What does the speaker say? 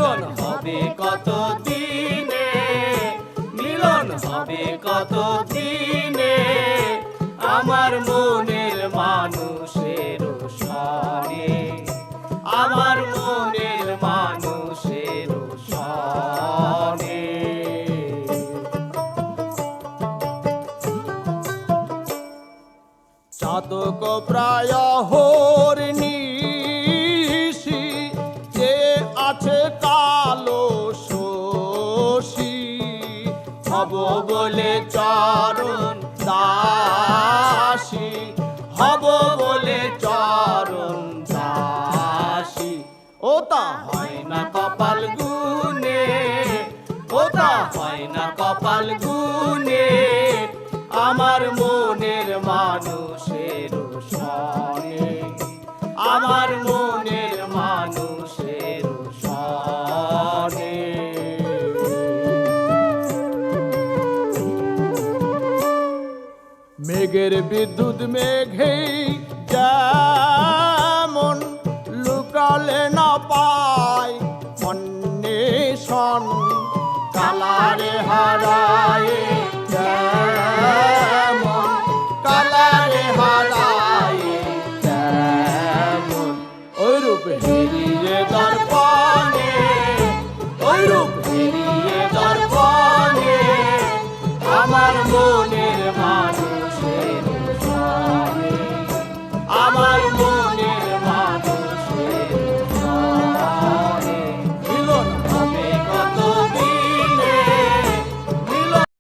মিলন হবে কত দিনে, মিলন হবে কত দিনে, আমার মনের মানুষের সনে, আমার মনের মানুষের সনে। চাতক প্রায় হরিণীষি, যে আছে কালো শশী, হব বলে চরণ দাসী, হব বলে চরণ দাসী। ও তা হয় না কপাল গুনে, ও তা হয় না কপাল গুনে, আমার মনের মানুষের সনে, আমার মনের মানুষের সনে। মেঘের বিদ্যুৎ মেঘেই যায়,